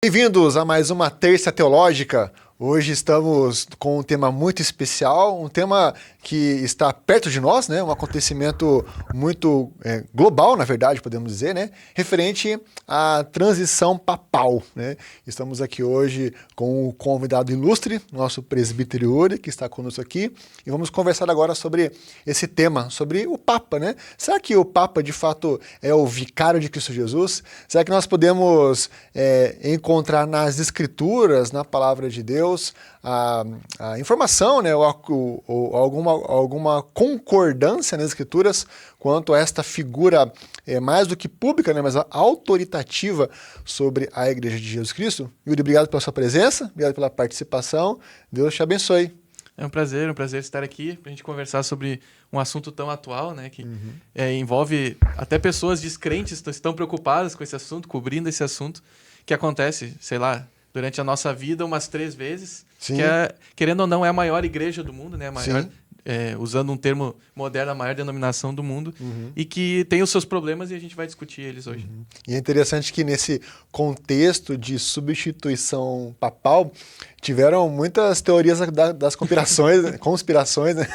Bem-vindos a mais uma Terça Teológica. Hoje estamos com um tema muito especial, um tema que está perto de nós, né? Um acontecimento muito global, na verdade, podemos dizer, né? Referente à transição papal, né? Estamos aqui hoje com o convidado ilustre, nosso presbítero Yuri, que está conosco aqui, e vamos conversar agora sobre esse tema, sobre o Papa, né? Será que o Papa, de fato, é o vicário de Cristo Jesus? Será que nós podemos encontrar nas Escrituras, na Palavra de Deus, a informação, né, ou alguma concordância nas Escrituras quanto a esta figura mais do que pública, né, mas autoritativa sobre a Igreja de Jesus Cristo? Yuri, obrigado pela sua presença, obrigado pela participação, Deus te abençoe. É um prazer estar aqui para a gente conversar sobre um assunto tão atual, né, que envolve até pessoas descrentes que estão preocupadas com esse assunto, cobrindo esse assunto, que acontece, sei lá, durante a nossa vida umas 3 vezes, Sim. que querendo ou não, é a maior igreja do mundo, né? A maior, usando um termo moderno, a maior denominação do mundo, e que tem os seus problemas e a gente vai discutir eles hoje. E é interessante que nesse contexto de substituição papal, tiveram muitas teorias das conspirações, né?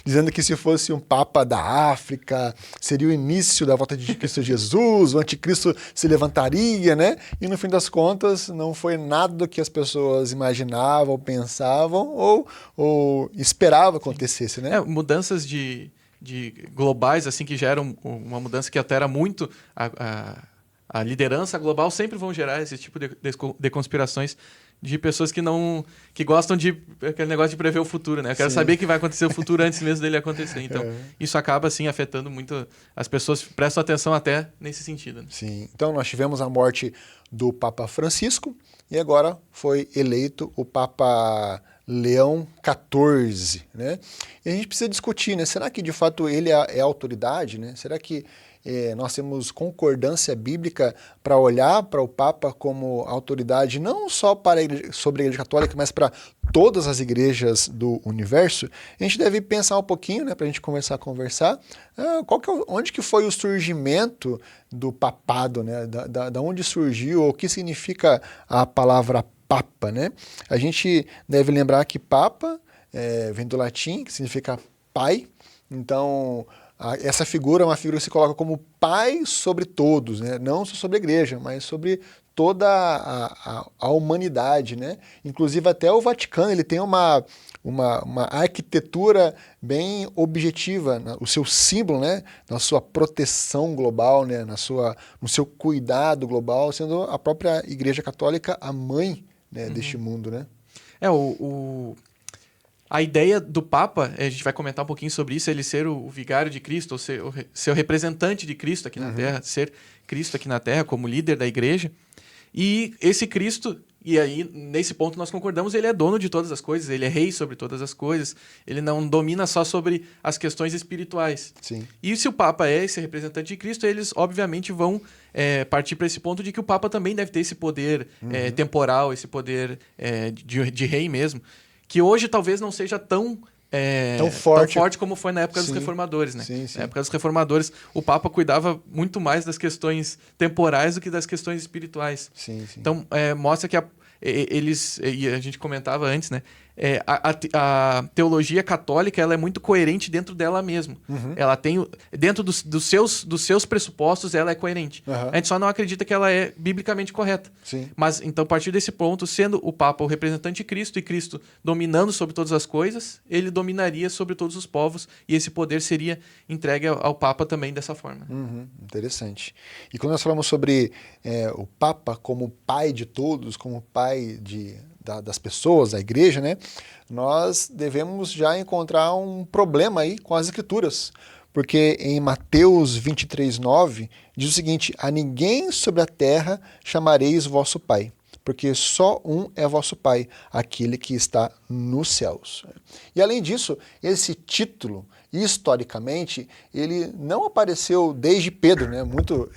Dizendo que se fosse um Papa da África, seria o início da volta de Cristo Jesus, o anticristo se levantaria, né? E no fim das contas, não foi nada do que as pessoas imaginavam, pensavam ou esperavam acontecesse, né? Mudanças de globais, assim, que geram uma mudança que altera muito a liderança global, sempre vão gerar esse tipo de conspirações de pessoas que gostam de aquele negócio de prever o futuro, né? Eu quero saber que vai acontecer o futuro antes mesmo dele acontecer. Então, isso acaba, assim, afetando muito. As pessoas prestam atenção até nesse sentido, né? Sim. Então, nós tivemos a morte do Papa Francisco e agora foi eleito o Papa Leão XIV, né? E a gente precisa discutir, né? Será que, de fato, ele é autoridade, né? Será que nós temos concordância bíblica para olhar para o Papa como autoridade não só sobre a Igreja Católica, mas para todas as igrejas do universo? A gente deve pensar um pouquinho, né, para a gente começar a conversar, onde que foi o surgimento do papado, né? Da onde surgiu, o que significa a palavra Papa, né? A gente deve lembrar que Papa vem do latim, que significa pai. Então, essa figura é uma figura que se coloca como pai sobre todos, né? Não só sobre a igreja, mas sobre toda a humanidade, né? Inclusive até o Vaticano, ele tem uma arquitetura bem objetiva, né? O seu símbolo, né? Na sua proteção global, né? No seu cuidado global, sendo a própria Igreja Católica a mãe, né, deste mundo, né? A ideia do Papa, a gente vai comentar um pouquinho sobre isso, ele ser o vigário de Cristo, ou ser o representante de Cristo aqui na Terra, ser Cristo aqui na Terra como líder da igreja. E esse Cristo, e aí nesse ponto nós concordamos, ele é dono de todas as coisas, ele é rei sobre todas as coisas, ele não domina só sobre as questões espirituais. Sim. E se o Papa é esse representante de Cristo, eles obviamente vão partir para esse ponto de que o Papa também deve ter esse poder temporal, esse poder de rei mesmo, que hoje talvez não seja tão forte como foi na época dos reformadores, né? Sim. Na época dos reformadores, o Papa cuidava muito mais das questões temporais do que das questões espirituais. Sim. Então, mostra que eles, e a gente comentava antes, né? A teologia católica, ela é muito coerente dentro dela mesma. Ela tem, dentro dos seus pressupostos, ela é coerente. A gente só não acredita que ela é biblicamente correta. Sim. Mas, então, a partir desse ponto, sendo o Papa o representante de Cristo e Cristo dominando sobre todas as coisas, ele dominaria sobre todos os povos e esse poder seria entregue ao Papa também dessa forma. Interessante. E quando nós falamos sobre o Papa como pai de todos, como pai das pessoas, da igreja, né? Nós devemos já encontrar um problema aí com as Escrituras. Porque em Mateus 23:9 diz o seguinte: a ninguém sobre a terra chamareis vosso pai, porque só um é vosso pai, aquele que está nos céus. E além disso, esse título historicamente, ele não apareceu desde Pedro, né? Muito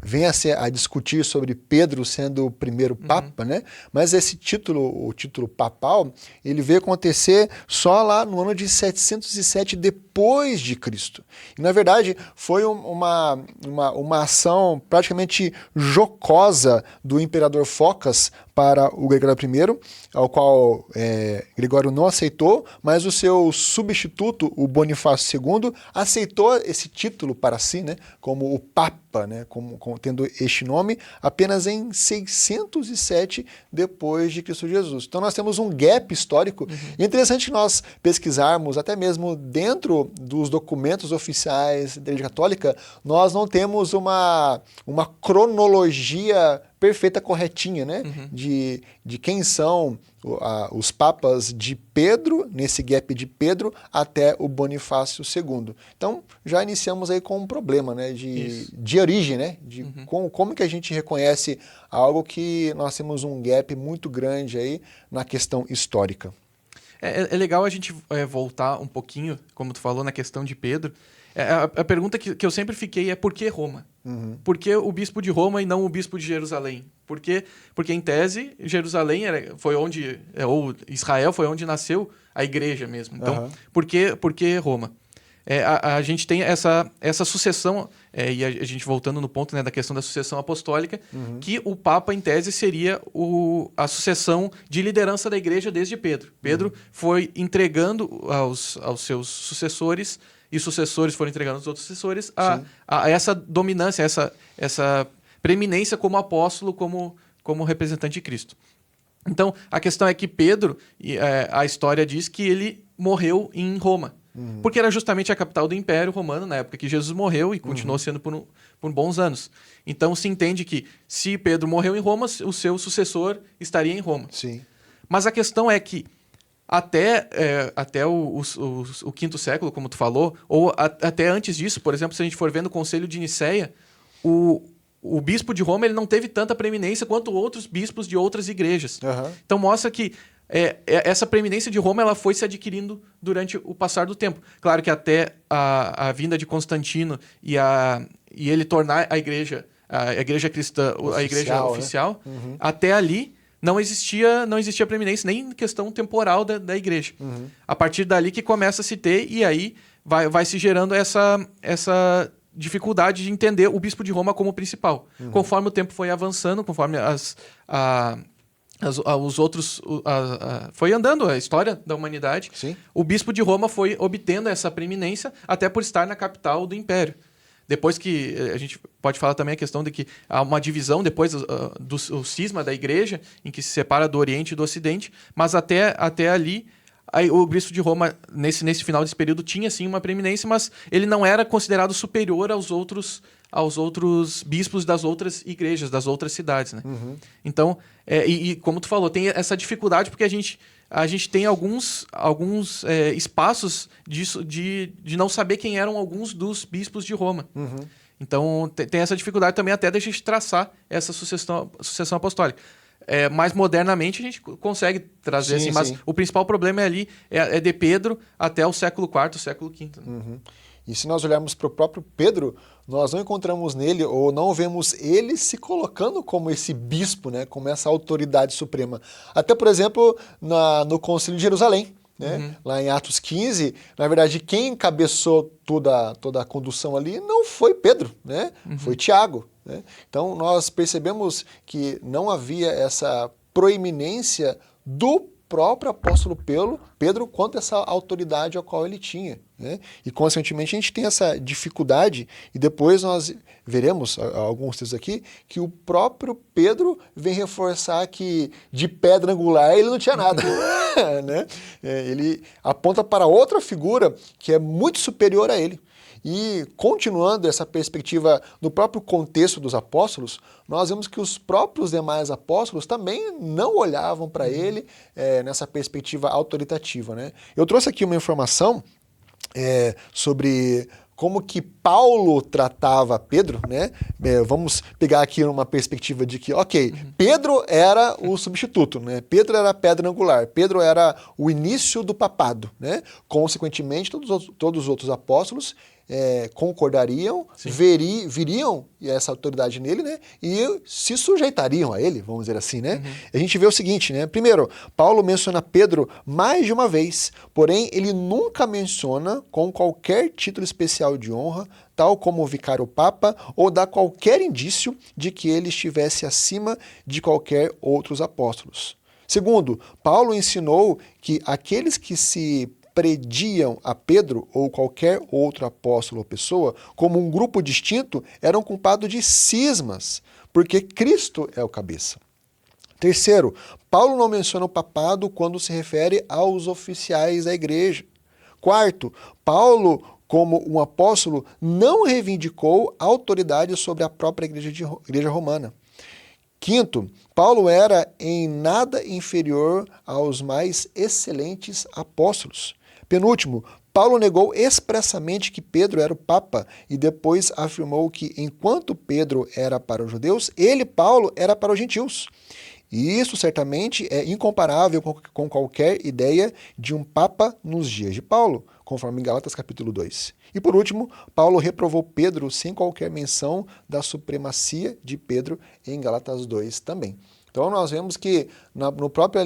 vem a discutir sobre Pedro sendo o primeiro papa, né? Mas esse título, o título papal, ele veio acontecer só lá no ano de 707 depois de Cristo. E, na verdade, foi uma ação praticamente jocosa do imperador Focas para o Gregório I, ao qual Gregório não aceitou, mas o seu substituto, o Bonifácio II, aceitou esse título para si, né, como o Papa, né, como tendo este nome, apenas em 607 depois de Cristo Jesus. Então nós temos um gap histórico. É interessante que nós pesquisarmos, até mesmo dentro dos documentos oficiais da Igreja Católica, nós não temos uma cronologia perfeita, corretinha, né? De quem são os papas de Pedro, nesse gap de Pedro, até o Bonifácio II. Então, já iniciamos aí com um problema, né? De origem, né? De como que a gente reconhece algo que nós temos um gap muito grande aí na questão histórica. É legal a gente voltar um pouquinho, como tu falou, na questão de Pedro. A pergunta que eu sempre fiquei é por que Roma? Por que o bispo de Roma e não o bispo de Jerusalém? Porque em tese, Jerusalém foi onde, ou Israel foi onde nasceu a igreja mesmo. Então, por que Roma? A gente tem essa sucessão, e a gente voltando no ponto, né, da questão da sucessão apostólica, que o Papa, em tese, seria a sucessão de liderança da igreja desde Pedro. Pedro foi entregando aos seus sucessores, e os sucessores foram entregando aos outros sucessores a essa dominância, essa preeminência como apóstolo, como representante de Cristo. Então, a questão é que Pedro, a história diz que ele morreu em Roma, porque era justamente a capital do Império Romano, na época que Jesus morreu e continuou sendo por bons anos. Então, se entende que se Pedro morreu em Roma, o seu sucessor estaria em Roma. Sim. Mas a questão é que até o quinto século, como tu falou, ou até antes disso, por exemplo, se a gente for vendo o Concílio de Nicéia, o bispo de Roma ele não teve tanta preeminência quanto outros bispos de outras igrejas. Então mostra que essa preeminência de Roma ela foi se adquirindo durante o passar do tempo. Claro que até a vinda de Constantino e ele tornar a igreja cristã a igreja oficial, né? Até ali não existia preeminência, nem questão temporal da igreja. A partir dali que começa a se ter, e aí vai se gerando essa dificuldade de entender o bispo de Roma como principal. Conforme o tempo foi avançando, conforme os outros... foi andando a história da humanidade, Sim. O bispo de Roma foi obtendo essa preeminência, até por estar na capital do império. Depois que a gente pode falar também a questão de que há uma divisão depois do cisma da igreja, em que se separa do Oriente e do Ocidente, mas até ali o bispo de Roma, nesse final desse período, tinha sim uma preeminência, mas ele não era considerado superior aos outros bispos das outras igrejas, das outras cidades, né? Então, como tu falou, tem essa dificuldade porque a gente tem alguns espaços disso, de não saber quem eram alguns dos bispos de Roma. Então, tem essa dificuldade também até da gente traçar essa sucessão apostólica. Mais modernamente, a gente consegue trazer assim, mas o principal problema é de Pedro até o século IV, século V. Né? E se nós olharmos para o próprio Pedro, nós não encontramos nele, ou não vemos ele se colocando como esse bispo, né, como essa autoridade suprema. Até, por exemplo, no Concílio de Jerusalém, né, lá em Atos 15, na verdade, quem encabeçou toda a condução ali não foi Pedro, né, foi Tiago. Né? Então, nós percebemos que não havia essa proeminência do próprio apóstolo Pedro quanto essa autoridade a qual ele tinha. Né? E, consequentemente, a gente tem essa dificuldade, e depois nós veremos, alguns textos aqui, que o próprio Pedro vem reforçar que de pedra angular ele não tinha nada. Né? Ele aponta para outra figura que é muito superior a ele. E, continuando essa perspectiva do próprio contexto dos apóstolos, nós vemos que os próprios demais apóstolos também não olhavam para ele nessa perspectiva autoritativa. Né? Eu trouxe aqui uma informação sobre como que Paulo tratava Pedro, né? Vamos pegar aqui uma perspectiva de que, ok, Pedro era o substituto, né? Pedro era a pedra angular, Pedro era o início do papado, né? Consequentemente, todos os outros apóstolos concordariam, viriam essa autoridade nele, né? E se sujeitariam a ele, vamos dizer assim, né? A gente vê o seguinte, né? Primeiro, Paulo menciona Pedro mais de uma vez, porém ele nunca menciona com qualquer título especial de honra, tal como o vicário-papa, ou dá qualquer indício de que ele estivesse acima de qualquer outros apóstolos. Segundo, Paulo ensinou que aqueles que se prediam a Pedro ou qualquer outro apóstolo ou pessoa como um grupo distinto eram culpados de cismas, porque Cristo é o cabeça. Terceiro, Paulo não menciona o papado quando se refere aos oficiais da igreja. Quarto, Paulo, como um apóstolo, não reivindicou autoridade sobre a própria igreja romana. Quinto, Paulo era em nada inferior aos mais excelentes apóstolos. Penúltimo, Paulo negou expressamente que Pedro era o Papa e depois afirmou que, enquanto Pedro era para os judeus, ele, Paulo, era para os gentios. E isso certamente é incomparável com qualquer ideia de um Papa nos dias de Paulo, conforme em Gálatas capítulo 2. E por último, Paulo reprovou Pedro sem qualquer menção da supremacia de Pedro em Gálatas 2 também. Então nós vemos que no próprio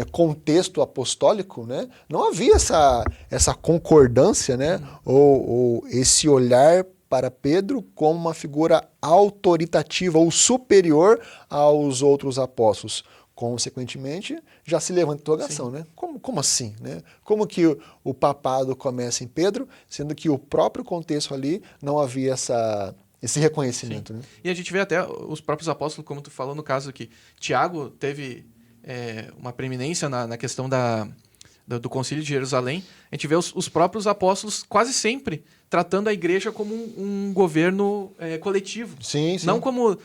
contexto apostólico, né, não havia essa concordância, né, ou esse olhar para Pedro como uma figura autoritativa ou superior aos outros apóstolos. Consequentemente, já se levanta a interrogação, né? Como assim? Né? Como que o papado começa em Pedro, sendo que o próprio contexto ali não havia esse reconhecimento? Né? E a gente vê até os próprios apóstolos, como tu falou no caso que Tiago teve uma preeminência na questão do Concílio de Jerusalém. A gente vê os próprios apóstolos quase sempre tratando a igreja como um governo coletivo. Sim. Não como...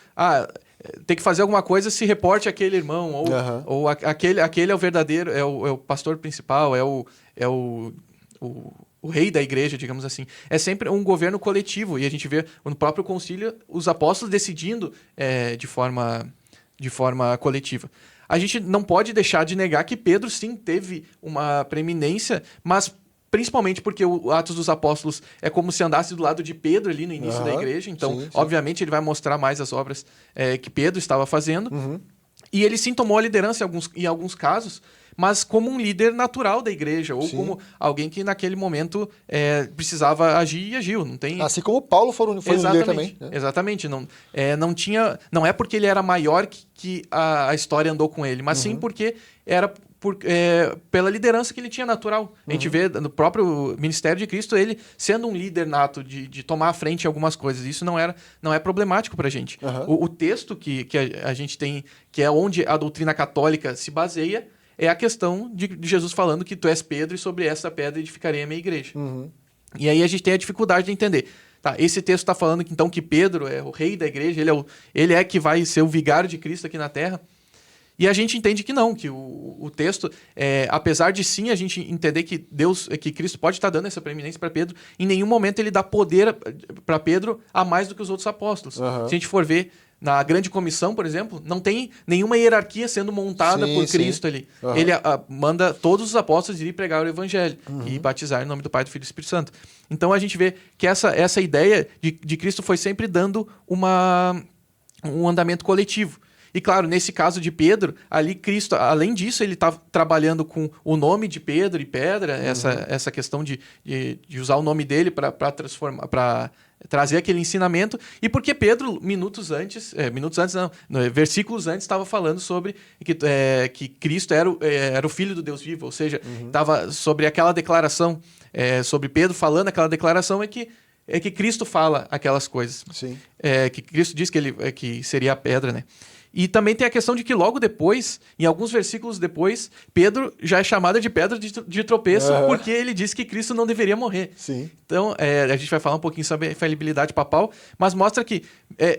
tem que fazer alguma coisa, se reporte àquele irmão, ou aquele é o verdadeiro, é o pastor principal, é o rei da igreja, digamos assim. É sempre um governo coletivo, e a gente vê no próprio concílio os apóstolos decidindo de forma coletiva. A gente não pode deixar de negar que Pedro, sim, teve uma preeminência, mas principalmente porque o Atos dos Apóstolos é como se andasse do lado de Pedro ali no início da igreja. Então, sim. obviamente, ele vai mostrar mais as obras que Pedro estava fazendo. E ele sim tomou a liderança em alguns casos, mas como um líder natural da igreja, ou como alguém que naquele momento precisava agir e agiu. Não tem... Assim como Paulo foi um líder também. Né? Exatamente. Não é porque ele era maior que a história andou com ele, mas sim porque era pela liderança que ele tinha natural. A gente vê no próprio ministério de Cristo ele sendo um líder nato de tomar a frente em algumas coisas. Isso não é problemático para a gente. O texto que a gente tem, que é onde a doutrina católica se baseia, é a questão de Jesus falando que tu és Pedro e sobre essa pedra edificarei a minha igreja. E aí a gente tem a dificuldade de entender. Tá, esse texto está falando então que Pedro é o rei da igreja, ele é que vai ser o vigário de Cristo aqui na Terra. E a gente entende que não, que o texto, apesar de sim a gente entender que que Cristo pode estar dando essa preeminência para Pedro, em nenhum momento ele dá poder para Pedro a mais do que os outros apóstolos. Se a gente for ver na grande comissão, por exemplo, não tem nenhuma hierarquia sendo montada por Cristo ali. Ele manda todos os apóstolos ir pregar o evangelho e batizar em nome do Pai, do Filho e do Espírito Santo. Então a gente vê que essa ideia de Cristo foi sempre dando um andamento coletivo. E claro, nesse caso de Pedro, ali Cristo, além disso, ele estava trabalhando com o nome de Pedro e pedra, essa questão de usar o nome dele para transformar, para trazer aquele ensinamento. E porque Pedro, versículos antes, estava falando sobre que Cristo era o Filho do Deus vivo, ou seja, estava sobre aquela declaração, sobre Pedro falando aquela declaração, é que Cristo fala aquelas coisas. Sim. Que Cristo diz que seria a pedra, né? E também tem a questão de que logo depois, em alguns versículos depois, Pedro já é chamado de pedra de tropeço porque ele disse que Cristo não deveria morrer. Sim. Então, a gente vai falar um pouquinho sobre a infalibilidade papal, mas mostra que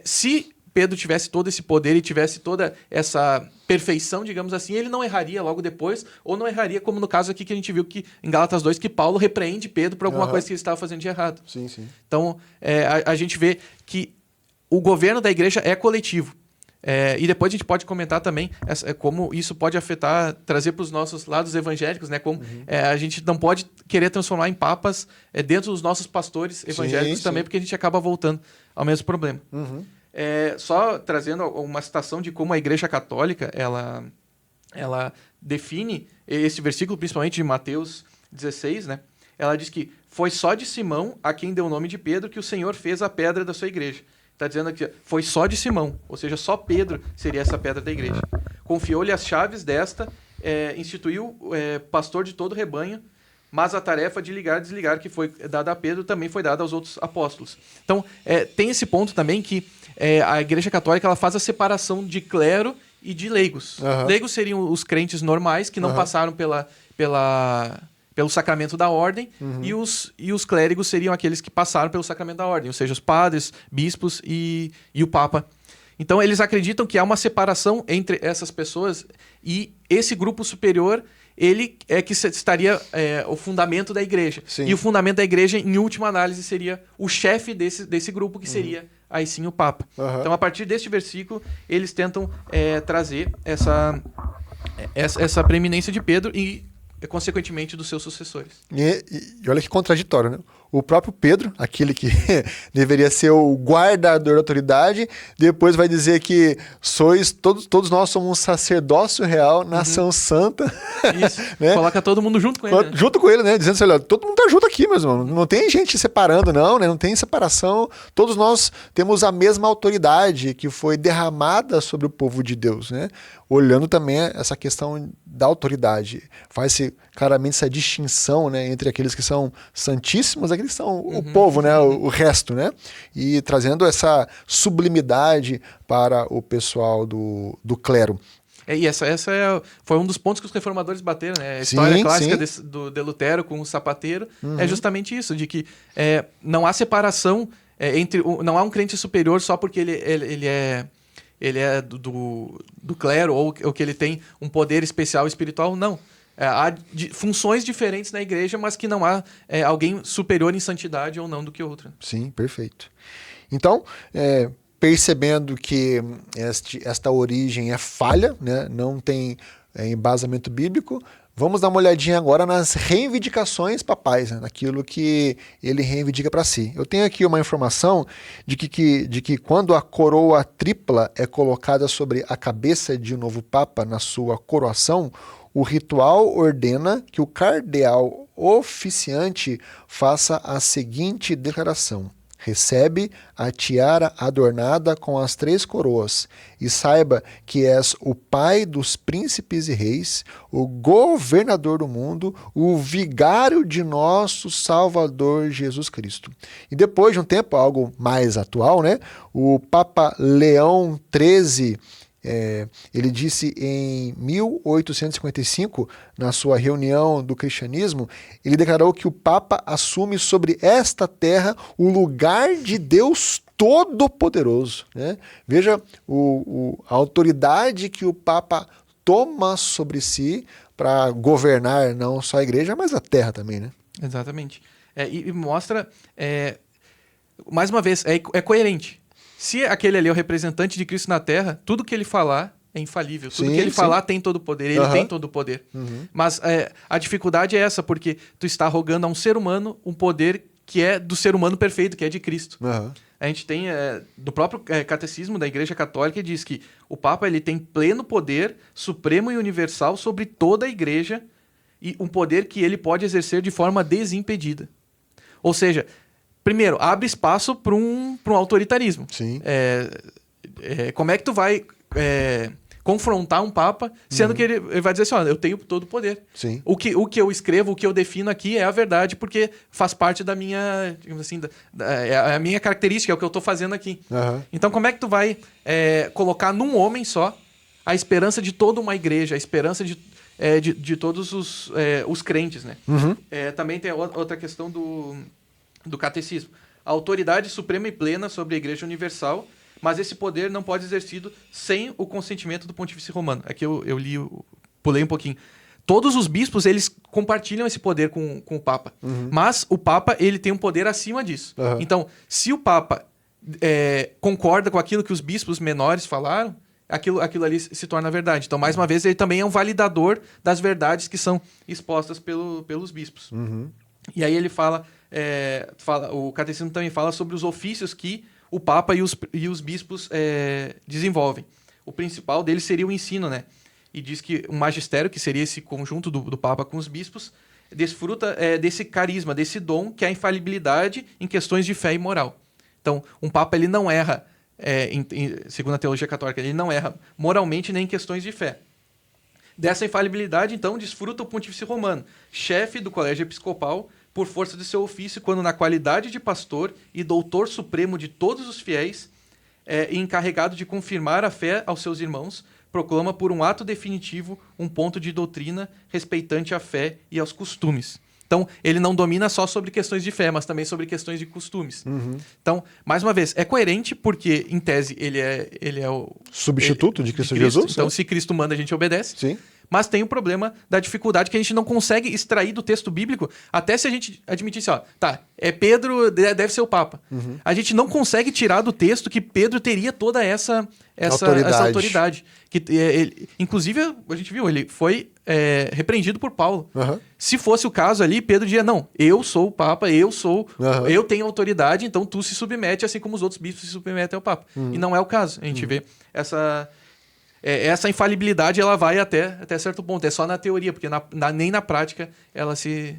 se Pedro tivesse todo esse poder e tivesse toda essa perfeição, digamos assim, ele não erraria logo depois, ou não erraria como no caso aqui que a gente viu que em Gálatas 2, que Paulo repreende Pedro por alguma coisa que ele estava fazendo de errado. Sim, sim. Então, a gente vê que o governo da igreja é coletivo. E depois a gente pode comentar também como isso pode afetar, trazer para os nossos lados evangélicos, né? Como a gente não pode querer transformar em papas dentro dos nossos pastores evangélicos também, porque a gente acaba voltando ao mesmo problema. Só trazendo uma citação de como a Igreja Católica ela define esse versículo, principalmente de Mateus 16, né? Ela diz que foi só de Simão, a quem deu o nome de Pedro, que o Senhor fez a pedra da sua igreja. Está dizendo aqui, foi só de Simão, ou seja, só Pedro seria essa pedra da igreja. Confiou-lhe as chaves desta, instituiu pastor de todo o rebanho, mas a tarefa de ligar e desligar que foi dada a Pedro também foi dada aos outros apóstolos. Então, tem esse ponto também que a Igreja Católica ela faz a separação de clero e de leigos. Leigos seriam os crentes normais que não passaram pelo sacramento da ordem, e os clérigos seriam aqueles que passaram pelo sacramento da ordem, ou seja, os padres, bispos e o Papa. Então, eles acreditam que há uma separação entre essas pessoas e esse grupo superior, ele é que estaria o fundamento da igreja. Sim. E o fundamento da igreja, em última análise, seria o chefe desse grupo, que seria, aí sim, o Papa. Então, a partir deste versículo, eles tentam trazer essa preeminência de Pedro e consequentemente dos seus sucessores. E olha que contraditório, né? O próprio Pedro, aquele que deveria ser o guardador da autoridade, depois vai dizer que todos nós somos um sacerdócio real, nação santa. Isso, né? Coloca todo mundo junto com ele. Né? Junto com ele, né? Dizendo assim, olha, todo mundo tá junto aqui, meus irmãos. Não tem gente separando, não, né? Não tem separação. Todos nós temos a mesma autoridade que foi derramada sobre o povo de Deus, né? Olhando também essa questão da autoridade. Faz-se claramente essa distinção, né, entre aqueles que são santíssimos e aqueles que são o povo, né, o resto, né? E trazendo essa sublimidade para o pessoal do clero. E essa foi um dos pontos que os reformadores bateram, né? A história clássica de Lutero com o sapateiro é justamente isso, de que não há separação não há um crente superior só porque ele é do clero ou que ele tem um poder especial espiritual, não. Há funções diferentes na igreja, mas que não há alguém superior em santidade ou não do que outro. Sim, perfeito. Então, percebendo que esta origem é falha, né, não tem embasamento bíblico, vamos dar uma olhadinha agora nas reivindicações papais, né, naquilo que ele reivindica para si. Eu tenho aqui uma informação de que quando a coroa tripla é colocada sobre a cabeça de um novo papa na sua coroação, o ritual ordena que o cardeal oficiante faça a seguinte declaração: recebe a tiara adornada com as 3 coroas, e saiba que és o pai dos príncipes e reis, o governador do mundo, o vigário de nosso Salvador Jesus Cristo. E depois de um tempo, algo mais atual, né, o Papa Leão XIII, ele disse em 1855, na sua reunião do cristianismo, ele declarou que o Papa assume sobre esta terra o lugar de Deus Todo-Poderoso, né? Veja a autoridade que o Papa toma sobre si para governar não só a igreja, mas a terra também, né? Exatamente. E mostra, mais uma vez, é coerente. Se aquele ali é o representante de Cristo na Terra, tudo que ele falar é infalível. Tudo que ele falar tem todo o poder. Ele tem todo o poder. Mas a dificuldade é essa, porque tu está rogando a um ser humano um poder que é do ser humano perfeito, que é de Cristo. A gente tem, do próprio catecismo da Igreja Católica, diz que o Papa ele tem pleno poder, supremo e universal sobre toda a Igreja, e um poder que ele pode exercer de forma desimpedida. Ou seja, primeiro, abre espaço para um autoritarismo. Sim. Como é que tu vai confrontar um papa, sendo que ele vai dizer assim, olha, eu tenho todo o poder. Sim. O que eu escrevo, o que eu defino aqui é a verdade, porque faz parte da minha, digamos assim, é a minha característica, é o que eu estou fazendo aqui. Então, como é que tu vai colocar num homem só a esperança de toda uma igreja, a esperança de todos os crentes, né? Também tem outra questão do catecismo. A autoridade suprema e plena sobre a Igreja Universal, mas esse poder não pode ser exercido sem o consentimento do pontífice romano. Aqui eu li, pulei um pouquinho. Todos os bispos, eles compartilham esse poder com o Papa. Mas o Papa, ele tem um poder acima disso. Então, se o Papa concorda com aquilo que os bispos menores falaram, aquilo ali se torna verdade. Então, mais uma vez, ele também é um validador das verdades que são expostas pelos bispos. E aí ele fala, o catecismo também fala sobre os ofícios que o Papa e os bispos desenvolvem. O principal deles seria o ensino, né? E diz que o magistério, que seria esse conjunto do Papa com os bispos, desfruta desse carisma, desse dom, que é a infalibilidade em questões de fé e moral. Então, um Papa ele não erra, segundo a teologia católica, ele não erra moralmente nem em questões de fé. Dessa infalibilidade, então, desfruta o pontífice romano, chefe do colégio episcopal, por força de seu ofício, quando na qualidade de pastor e doutor supremo de todos os fiéis, e encarregado de confirmar a fé aos seus irmãos, proclama por um ato definitivo um ponto de doutrina respeitante à fé e aos costumes. Então, ele não domina só sobre questões de fé, mas também sobre questões de costumes. Então, mais uma vez, é coerente porque, em tese, ele é o... Substituto de Cristo Jesus. Então, se Cristo manda, a gente obedece. Sim. Mas tem o problema da dificuldade que a gente não consegue extrair do texto bíblico, até se a gente admitisse, Pedro deve ser o Papa. A gente não consegue tirar do texto que Pedro teria toda essa autoridade. Inclusive, a gente viu, ele foi repreendido por Paulo. Se fosse o caso ali, Pedro diria, não, eu sou o Papa, eu tenho autoridade, então tu se submete, assim como os outros bispos se submetem ao Papa. E não é o caso. A gente vê essa infalibilidade, ela vai até certo ponto. É só na teoria, porque nem na prática ela se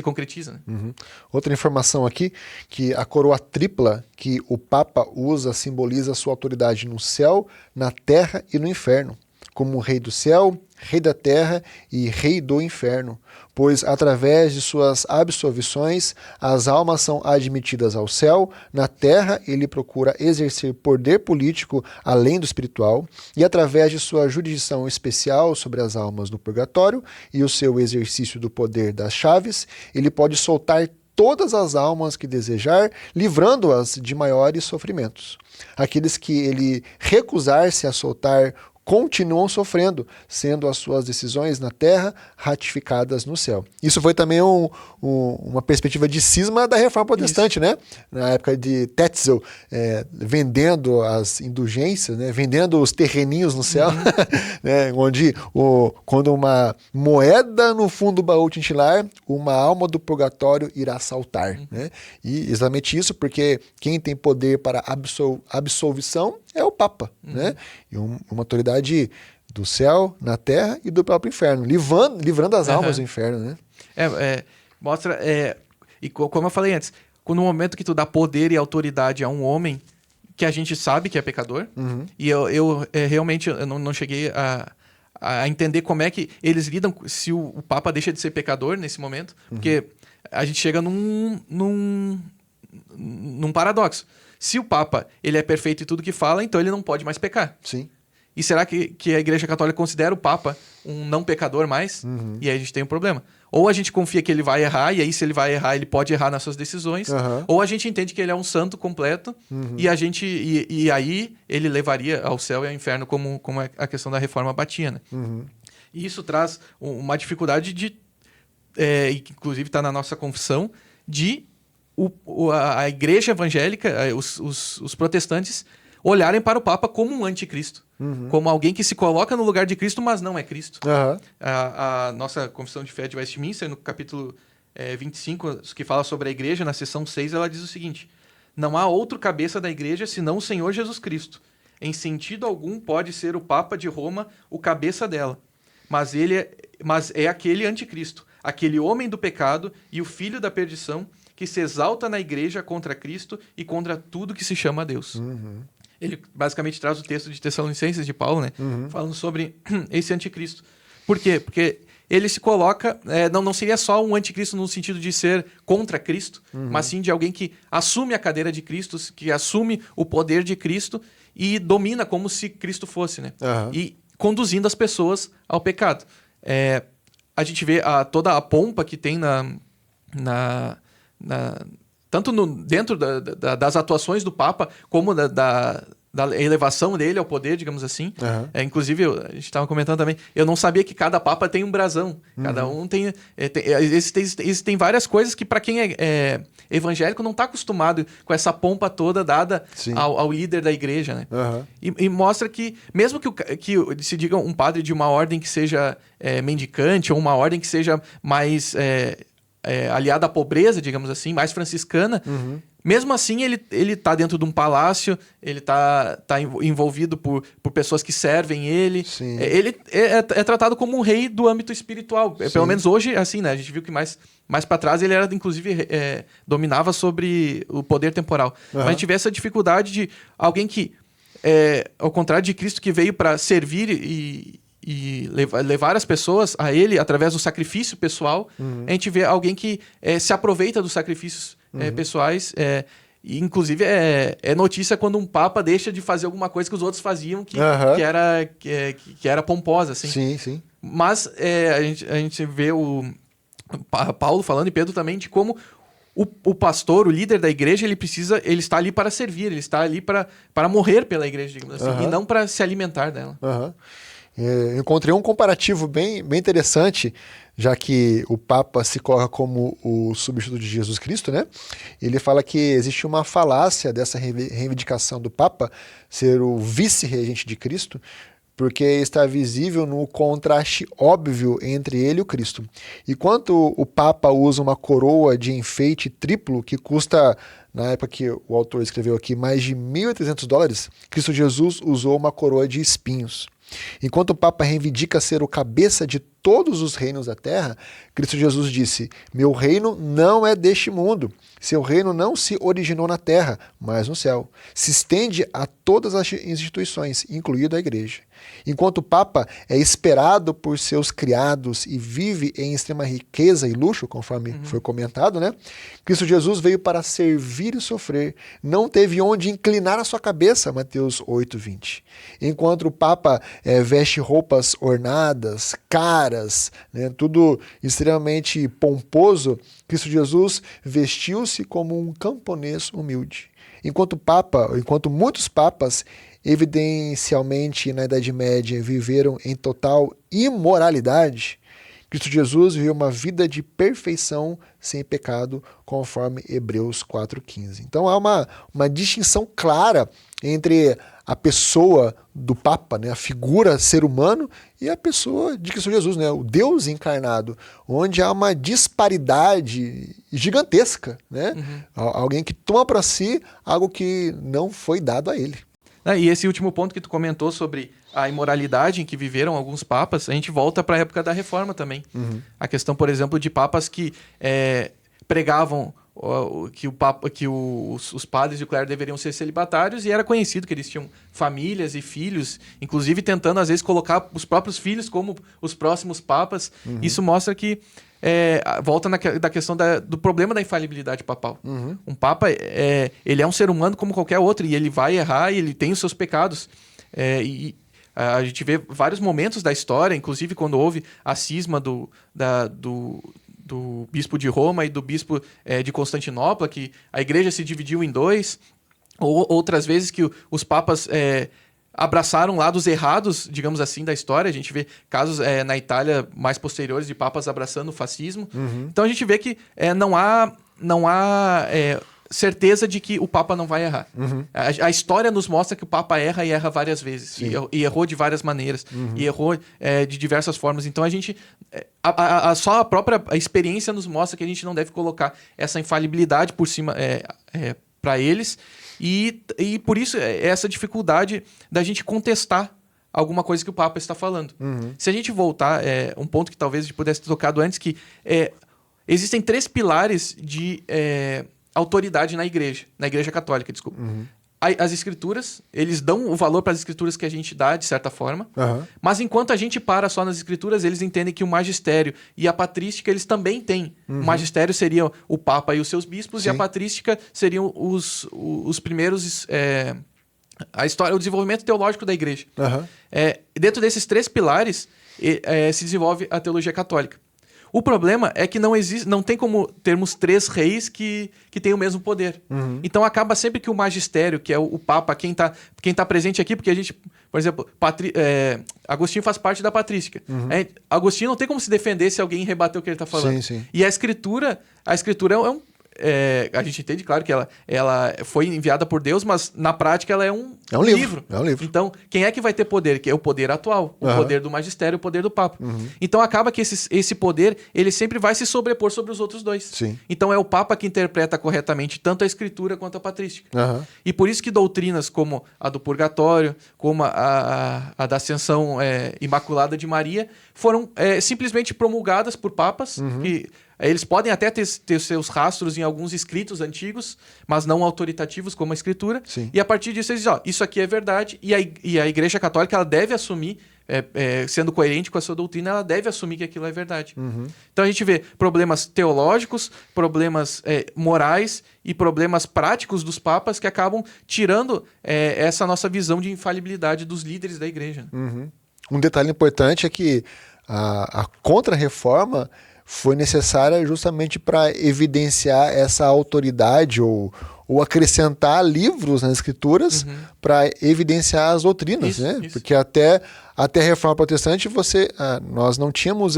concretiza. Né? Outra informação aqui, que a coroa tripla que o Papa usa simboliza a sua autoridade no céu, na terra e no inferno, como rei do céu, rei da terra e rei do inferno, pois através de suas absolvições as almas são admitidas ao céu, na terra ele procura exercer poder político além do espiritual, e através de sua jurisdição especial sobre as almas do purgatório e o seu exercício do poder das chaves, ele pode soltar todas as almas que desejar, livrando-as de maiores sofrimentos. Aqueles que ele recusar-se a soltar continuam sofrendo, sendo as suas decisões na terra ratificadas no céu. Isso foi também uma perspectiva de cisma da Reforma Protestante, né? Na época de Tetzel, vendendo as indulgências, né? Vendendo os terreninhos no céu, né? Onde quando uma moeda no fundo do baú tintilar, uma alma do purgatório irá saltar. Né? E exatamente isso, porque quem tem poder para absolvição é o Papa, né? E uma autoridade do céu, na terra e do próprio inferno, livrando as almas do inferno, né? Mostra, e como eu falei antes, no momento que tu dá poder e autoridade a um homem que a gente sabe que é pecador, e eu realmente não cheguei a entender como é que eles lidam se o Papa deixa de ser pecador nesse momento, porque a gente chega num paradoxo. Se o Papa ele é perfeito em tudo que fala, então ele não pode mais pecar. Sim. E será que a Igreja Católica considera o Papa um não pecador mais? E aí a gente tem um problema. Ou a gente confia que ele vai errar, e aí se ele vai errar, ele pode errar nas suas decisões. Ou a gente entende que ele é um santo completo, e aí ele levaria ao céu e ao inferno, como a questão da reforma batia. Né? E isso traz uma dificuldade inclusive está na nossa confissão, de a igreja evangélica, os protestantes, olharem para o Papa como um anticristo. Como alguém que se coloca no lugar de Cristo, mas não é Cristo. A nossa confissão de fé de Westminster, no capítulo 25, que fala sobre a igreja, na seção 6, ela diz o seguinte: não há outro cabeça da igreja senão o Senhor Jesus Cristo. Em sentido algum pode ser o Papa de Roma o cabeça dela. Mas é aquele anticristo, aquele homem do pecado e o filho da perdição, que se exalta na igreja contra Cristo e contra tudo que se chama a Deus. Ele basicamente traz o texto de Tessalonicenses de Paulo, né? Falando sobre esse anticristo. Por quê? Porque ele se coloca... não seria só um anticristo no sentido de ser contra Cristo, mas sim de alguém que assume a cadeira de Cristo, que assume o poder de Cristo e domina como se Cristo fosse, né? E conduzindo as pessoas ao pecado. A gente vê toda a pompa que tem tanto dentro das atuações do Papa, como da elevação dele ao poder, digamos assim. Uhum. Inclusive, a gente estava comentando também, eu não sabia que cada papa tem um brasão. Cada um tem... Existem várias coisas que, para quem é evangélico, não está acostumado com essa pompa toda dada ao líder da igreja, né? Uhum. E mostra que, mesmo que se diga um padre de uma ordem que seja mendicante, ou uma ordem que seja mais aliada à pobreza, digamos assim, mais franciscana, mesmo assim ele tá dentro de um palácio, ele tá envolvido por pessoas que servem ele. Sim. Ele é tratado como um rei do âmbito espiritual. Pelo menos hoje, assim, né? A gente viu que mais para trás ele era, inclusive, dominava sobre o poder temporal. Mas a gente vê essa dificuldade de alguém que, ao contrário de Cristo, que veio para servir e levar as pessoas a ele através do sacrifício pessoal, a gente vê alguém que se aproveita dos sacrifícios pessoais. E, inclusive, é notícia quando um papa deixa de fazer alguma coisa que os outros faziam que era pomposa. Assim. Sim, sim. Mas a gente vê o Paulo falando, e Pedro também, de como o pastor, o líder da igreja, ele está ali para servir, ele está ali para morrer pela igreja, digamos assim, e não para se alimentar dela. Eu encontrei um comparativo bem interessante, já que o Papa se coloca como o substituto de Jesus Cristo, né? Ele fala que existe uma falácia dessa reivindicação do Papa ser o vice-regente de Cristo, porque está visível no contraste óbvio entre ele e o Cristo. Enquanto o Papa usa uma coroa de enfeite triplo que custa, na época que o autor escreveu aqui, mais de $1.300, Cristo Jesus usou uma coroa de espinhos. Enquanto o Papa reivindica ser o cabeça de todos os reinos da terra, Cristo Jesus disse: meu reino não é deste mundo. Seu reino não se originou na terra, mas no céu. Se estende a todas as instituições, incluindo a igreja. Enquanto o Papa é esperado por seus criados e vive em extrema riqueza e luxo, conforme foi comentado, né? Cristo Jesus veio para servir e sofrer. Não teve onde inclinar a sua cabeça, Mateus 8:20. Enquanto o Papa veste roupas ornadas, caras, né, tudo extremamente pomposo, Cristo Jesus vestiu-se como um camponês humilde. Enquanto muitos papas, evidencialmente na Idade Média, viveram em total imoralidade, Cristo Jesus viveu uma vida de perfeição sem pecado, conforme Hebreus 4:15. Então há uma distinção clara entre a pessoa do Papa, né, a figura ser humano, e a pessoa de Cristo Jesus, né, o Deus encarnado, onde há uma disparidade gigantesca, né? Alguém que toma para si algo que não foi dado a ele. E esse último ponto que tu comentou sobre a imoralidade em que viveram alguns papas, a gente volta para a época da Reforma também. A questão, por exemplo, de papas que pregavam que os padres e o clero deveriam ser celibatários, e era conhecido que eles tinham famílias e filhos, inclusive tentando às vezes colocar os próprios filhos como os próximos papas. Isso mostra que volta da questão do problema da infalibilidade papal. Um papa ele é um ser humano como qualquer outro, e ele vai errar e ele tem os seus pecados. A gente vê vários momentos da história, inclusive quando houve a cisma do bispo de Roma e do bispo de Constantinopla, que a igreja se dividiu em dois, ou outras vezes que os papas abraçaram lados errados, digamos assim, da história. A gente vê casos na Itália mais posteriores de papas abraçando o fascismo. Então a gente vê que não há certeza de que o Papa não vai errar. A história nos mostra que o Papa erra e erra várias vezes. E errou de várias maneiras. E errou de diversas formas. Então a gente... só a própria experiência nos mostra que a gente não deve colocar essa infalibilidade por cima para eles. E por isso essa dificuldade da gente contestar alguma coisa que o Papa está falando. Se a gente voltar, um ponto que talvez a gente pudesse ter tocado antes, que existem 3 pilares de autoridade na igreja católica, desculpa. As escrituras, eles dão o valor para as escrituras que a gente dá, de certa forma, mas enquanto a gente para só nas escrituras, eles entendem que o magistério e a patrística, eles também têm. O magistério seria o Papa e os seus bispos, e a patrística seriam os primeiros... a história, o desenvolvimento teológico da igreja. Dentro desses 3 pilares, se desenvolve a teologia católica. O problema é que não tem como termos 3 reis que têm o mesmo poder. Então acaba sempre que o magistério, que é o Papa, quem tá presente aqui, porque a gente, por exemplo, Agostinho faz parte da patrística. Agostinho não tem como se defender se alguém rebater o que ele está falando. Sim, sim. E a escritura a gente entende, claro, que ela foi enviada por Deus, mas na prática ela é um livro. É um livro. Então, quem é que vai ter poder? Que é o poder atual, o poder do magistério, o poder do Papa. Então, acaba que esse poder, ele sempre vai se sobrepor sobre os outros dois. Sim. Então, é o Papa que interpreta corretamente tanto a escritura quanto a patrística. E por isso que doutrinas como a do purgatório, como a da ascensão imaculada de Maria, foram simplesmente promulgadas por papas, que eles podem até ter seus rastros em alguns escritos antigos, mas não autoritativos como a escritura. Sim. E a partir disso eles dizem, isso aqui é verdade, e a Igreja Católica ela deve assumir, sendo coerente com a sua doutrina, ela deve assumir que aquilo é verdade. Então a gente vê problemas teológicos, problemas morais e problemas práticos dos papas que acabam tirando essa nossa visão de infalibilidade dos líderes da Igreja. Um detalhe importante é que a contra-reforma foi necessária justamente para evidenciar essa autoridade ou acrescentar livros nas escrituras para evidenciar as doutrinas, né? Isso. Porque até a Reforma Protestante nós não tínhamos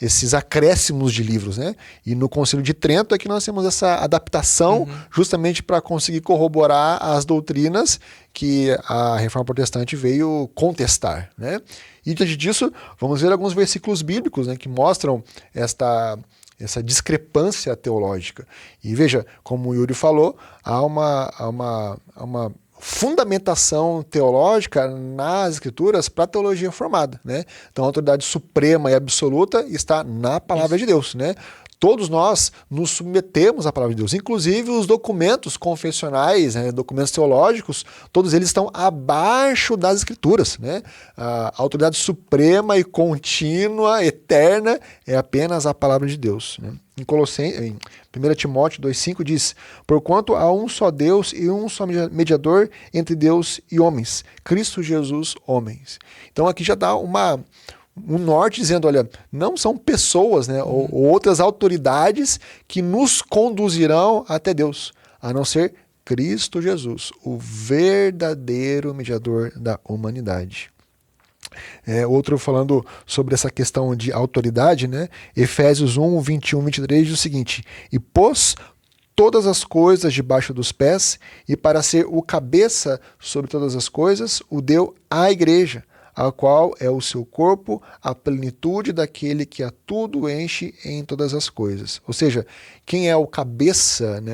esses acréscimos de livros, né? E no Concílio de Trento é que nós temos essa adaptação justamente para conseguir corroborar as doutrinas que a Reforma Protestante veio contestar, né? E diante disso, vamos ver alguns versículos bíblicos, né, que mostram essa discrepância teológica. E veja, como o Yuri falou, há uma fundamentação teológica nas escrituras para a teologia formada, né? Então a autoridade suprema e absoluta está na palavra de Deus, né? Todos nós nos submetemos à palavra de Deus, inclusive os documentos confessionais, né, documentos teológicos, todos eles estão abaixo das escrituras, né? A autoridade suprema e contínua, eterna, é apenas a palavra de Deus, né? Em 1 Timóteo 2,5 diz: porquanto há um só Deus e um só mediador entre Deus e homens, Cristo Jesus, homens. Então aqui já dá um norte dizendo, olha, não são pessoas, né, ou outras autoridades que nos conduzirão até Deus, a não ser Cristo Jesus, o verdadeiro mediador da humanidade. Outro falando sobre essa questão de autoridade, né, Efésios 1, 21, 23 diz o seguinte: e pôs todas as coisas debaixo dos pés, e para ser o cabeça sobre todas as coisas, o deu à igreja, a qual é o seu corpo, a plenitude daquele que a tudo enche em todas as coisas. Ou seja, quem é o cabeça, né,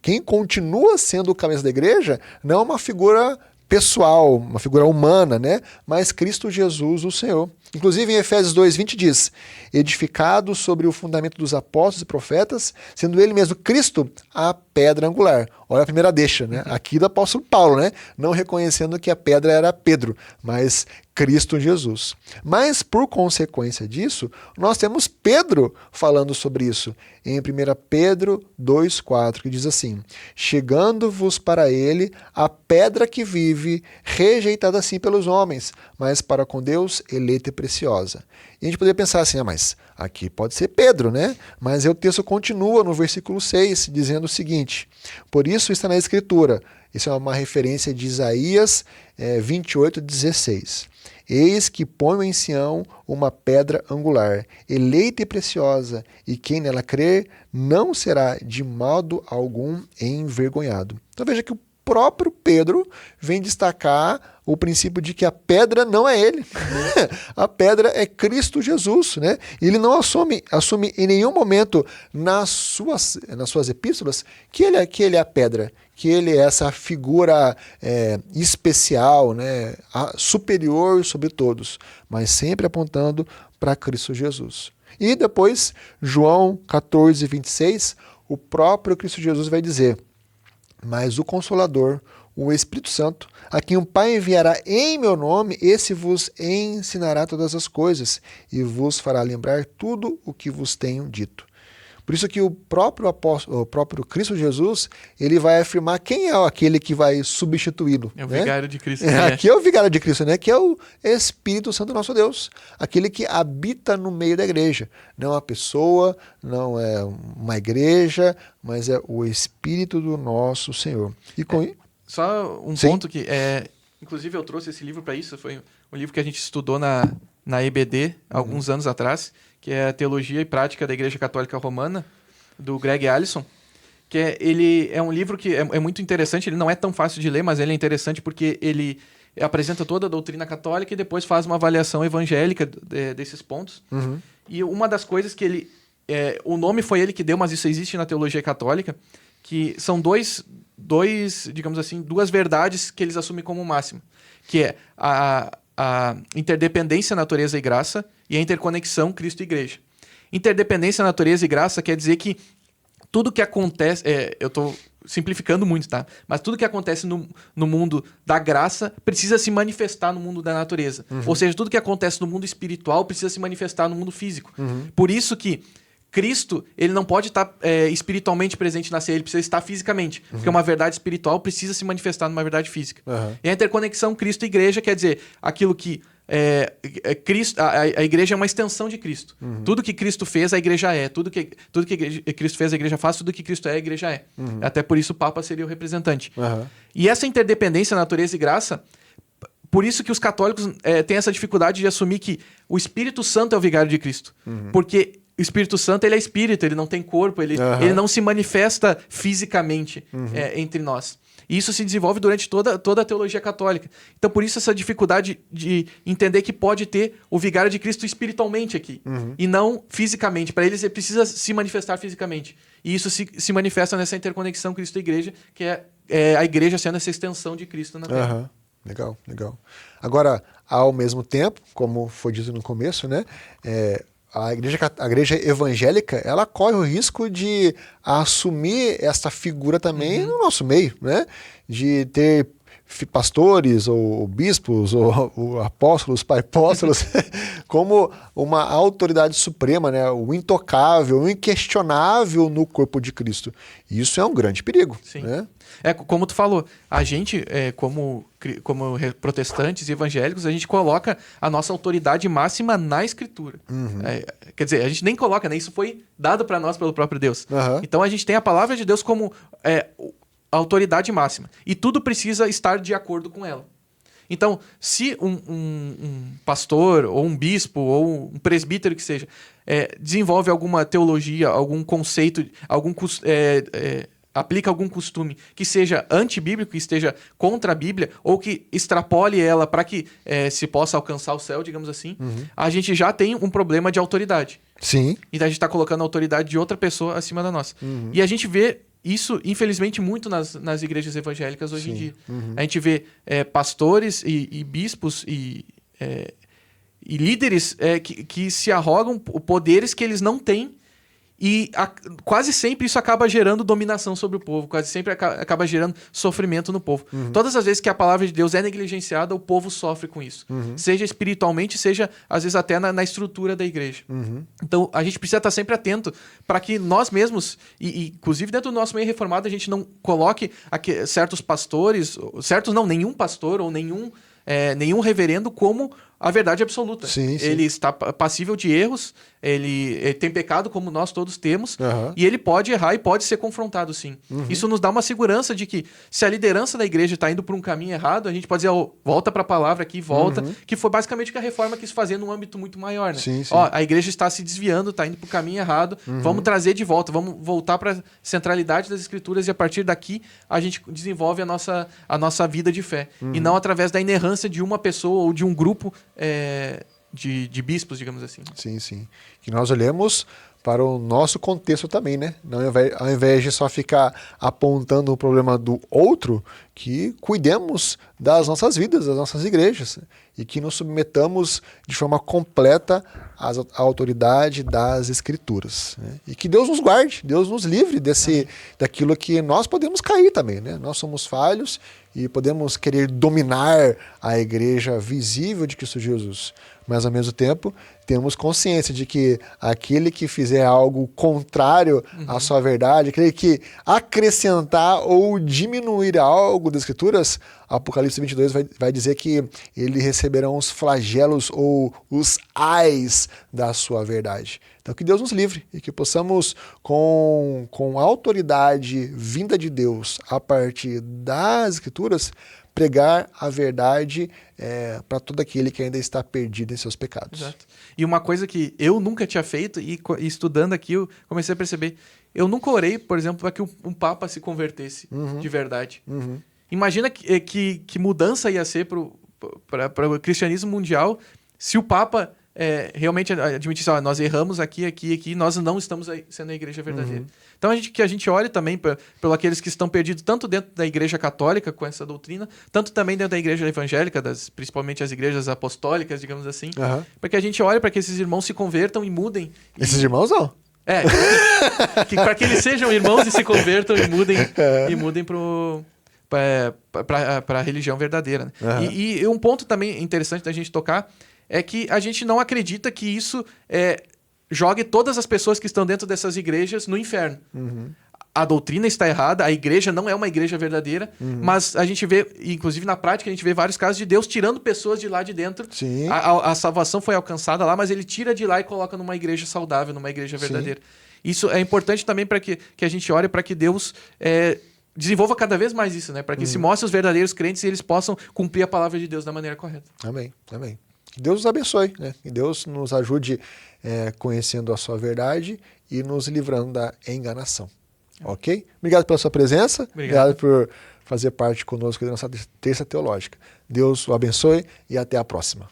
quem continua sendo o cabeça da igreja, não é uma figura pessoal, uma figura humana, né, mas Cristo Jesus, o Senhor. Inclusive em Efésios 2:20 diz: edificado sobre o fundamento dos apóstolos e profetas, sendo ele mesmo Cristo a pedra angular. Olha a primeira deixa, né? Aqui do apóstolo Paulo, né? Não reconhecendo que a pedra era Pedro, mas Cristo Jesus. Mas, por consequência disso, nós temos Pedro falando sobre isso. Em 1 Pedro 2,4, que diz assim: chegando-vos para ele a pedra que vive, rejeitada assim pelos homens, mas para com Deus eleita e preciosa. E a gente poderia pensar assim, mas aqui pode ser Pedro, né? Mas o texto continua no versículo 6, dizendo o seguinte: por isso está na Escritura. Isso é uma referência de Isaías 28:16. Eis que ponho em Sião uma pedra angular, eleita e preciosa, e quem nela crer não será de modo algum envergonhado. Então veja que o próprio Pedro vem destacar o princípio de que a pedra não é ele. A pedra é Cristo Jesus, né? Ele não assume em nenhum momento nas suas epístolas que ele é a pedra, que ele é essa figura especial, né? Superior sobre todos, mas sempre apontando para Cristo Jesus. E depois, João 14:26, o próprio Cristo Jesus vai dizer: mas o Consolador, o Espírito Santo, a quem o Pai enviará em meu nome, esse vos ensinará todas as coisas e vos fará lembrar tudo o que vos tenho dito. Por isso que o próprio Cristo Jesus, ele vai afirmar quem é aquele que vai substituí-lo. É o né? vigário de Cristo. Aqui é o vigário de Cristo, né? Que é o Espírito Santo nosso Deus. Aquele que habita no meio da igreja. Não é uma pessoa, não é uma igreja, mas é o Espírito do nosso Senhor. E com Só um Sim. ponto que inclusive eu trouxe esse livro para isso, foi um livro que a gente estudou na EBD alguns anos atrás, que é a Teologia e Prática da Igreja Católica Romana, do Greg Allison, que ele é um livro que é muito interessante, ele não é tão fácil de ler, mas ele é interessante porque ele apresenta toda a doutrina católica e depois faz uma avaliação evangélica desses pontos. E uma das coisas que ele... o nome foi ele que deu, mas isso existe na teologia católica, que são digamos assim, duas verdades que eles assumem como máximo, que é a interdependência, natureza e graça, e a interconexão Cristo e Igreja. Interdependência, natureza e graça quer dizer que tudo que acontece... eu estou simplificando muito, tá? Mas tudo que acontece no mundo da graça precisa se manifestar no mundo da natureza. Ou seja, tudo que acontece no mundo espiritual precisa se manifestar no mundo físico. Por isso que Cristo, ele não pode estar espiritualmente presente na ceia, ele precisa estar fisicamente. Porque uma verdade espiritual precisa se manifestar numa verdade física. E a interconexão Cristo e Igreja quer dizer aquilo que Cristo, a igreja é uma extensão de Cristo. Tudo que Cristo fez, a igreja é. Tudo que Cristo fez, a igreja faz. Tudo que Cristo é, a igreja é. Até por isso o Papa seria o representante. E essa interdependência, natureza e graça, por isso que os católicos têm essa dificuldade de assumir que o Espírito Santo é o vigário de Cristo. Porque o Espírito Santo, ele é espírito, ele não tem corpo, ele não se manifesta fisicamente entre nós. E isso se desenvolve durante toda a teologia católica. Então, por isso, essa dificuldade de entender que pode ter o vigário de Cristo espiritualmente aqui, e não fisicamente. Para eles, ele precisa se manifestar fisicamente. E isso se manifesta nessa interconexão Cristo e Igreja, que é a igreja sendo essa extensão de Cristo na Terra. Legal, legal. Agora, ao mesmo tempo, como foi dito no começo, né? A igreja evangélica, ela corre o risco de assumir essa figura também no nosso meio, né? De ter pastores ou bispos ou apóstolos, pai-apóstolos como uma autoridade suprema, né? O intocável, o inquestionável no corpo de Cristo. Isso é um grande perigo. Sim. Né? Como tu falou, a gente, como protestantes e evangélicos, a gente coloca a nossa autoridade máxima na Escritura. Quer dizer, a gente nem coloca, né? Isso foi dado para nós pelo próprio Deus. Então a gente tem a palavra de Deus como a autoridade máxima. E tudo precisa estar de acordo com ela. Então, se um pastor, ou um bispo, ou um presbítero que seja, desenvolve alguma teologia, algum conceito, aplica algum costume que seja antibíblico, que esteja contra a Bíblia, ou que extrapole ela para que se possa alcançar o céu, digamos assim, a gente já tem um problema de autoridade. Sim. Então a gente está colocando a autoridade de outra pessoa acima da nossa. E a gente vê isso, infelizmente, muito nas igrejas evangélicas hoje em dia. A gente vê pastores e bispos e líderes que se arrogam poderes que eles não têm. E quase sempre isso acaba gerando dominação sobre o povo. Quase sempre acaba gerando sofrimento no povo. Todas as vezes que a palavra de Deus é negligenciada, o povo sofre com isso. Seja espiritualmente, seja, às vezes, até na estrutura da igreja. Então, a gente precisa estar sempre atento para que nós mesmos, e inclusive dentro do nosso meio reformado, a gente não coloque certos pastores, nenhum pastor ou nenhum reverendo como a verdade absoluta. Sim. Ele está passível de erros, ele tem pecado como nós todos temos, e ele pode errar e pode ser confrontado, sim. Isso nos dá uma segurança de que se a liderança da igreja está indo por um caminho errado, a gente pode dizer, volta para a palavra aqui, volta, que foi basicamente o que a reforma quis fazer num âmbito muito maior. Né? Sim. A igreja está se desviando, está indo para o caminho errado, vamos trazer de volta, vamos voltar para a centralidade das escrituras, e a partir daqui a gente desenvolve a nossa vida de fé. E não através da inerrância de uma pessoa ou de um grupo de bispos, digamos assim. Sim. Que nós olhemos para o nosso contexto também, né? Ao invés de só ficar apontando o problema do outro, que cuidemos das nossas vidas, das nossas igrejas, e que nos submetamos de forma completa à autoridade das Escrituras. Né? E que Deus nos guarde, Deus nos livre daquilo que nós podemos cair também. Né? Nós somos falhos e podemos querer dominar a igreja visível de Cristo Jesus. mas ao mesmo tempo temos consciência de que aquele que fizer algo contrário à sua verdade, aquele que acrescentar ou diminuir algo das Escrituras, Apocalipse 22 vai dizer que eles receberão os flagelos ou os ais da sua verdade. Então que Deus nos livre e que possamos, com a autoridade vinda de Deus a partir das Escrituras, pregar a verdade para todo aquele que ainda está perdido em seus pecados. Exato. E uma coisa que eu nunca tinha feito, e estudando aqui, eu comecei a perceber. Eu nunca orei, por exemplo, para que um Papa se convertesse de verdade. Imagina que mudança ia ser para o cristianismo mundial se o Papa realmente admitisse, nós erramos aqui, nós não estamos sendo a igreja verdadeira. Então que a gente olhe também pelos aqueles que estão perdidos tanto dentro da igreja católica com essa doutrina, tanto também dentro da igreja evangélica, principalmente as igrejas apostólicas, digamos assim, para que a gente olhe para que esses irmãos se convertam e mudem. Esses irmãos não. Para que eles sejam irmãos e se convertam e mudem para a religião verdadeira. Né? E um ponto também interessante da gente tocar é que a gente não acredita que isso jogue todas as pessoas que estão dentro dessas igrejas no inferno. A doutrina está errada, a igreja não é uma igreja verdadeira, mas a gente vê, inclusive na prática, a gente vê vários casos de Deus tirando pessoas de lá de dentro. Sim. A salvação foi alcançada lá, mas ele tira de lá e coloca numa igreja saudável, numa igreja verdadeira. Sim. Isso é importante também para que a gente ore para que Deus desenvolva cada vez mais isso, né? Para que se mostre os verdadeiros crentes e eles possam cumprir a palavra de Deus da maneira correta. Amém, amém. Que Deus nos abençoe, né? Que Deus nos ajude conhecendo a sua verdade e nos livrando da enganação. Ok? Obrigado pela sua presença. Obrigado por fazer parte conosco da nossa terça teológica. Deus o abençoe e até a próxima.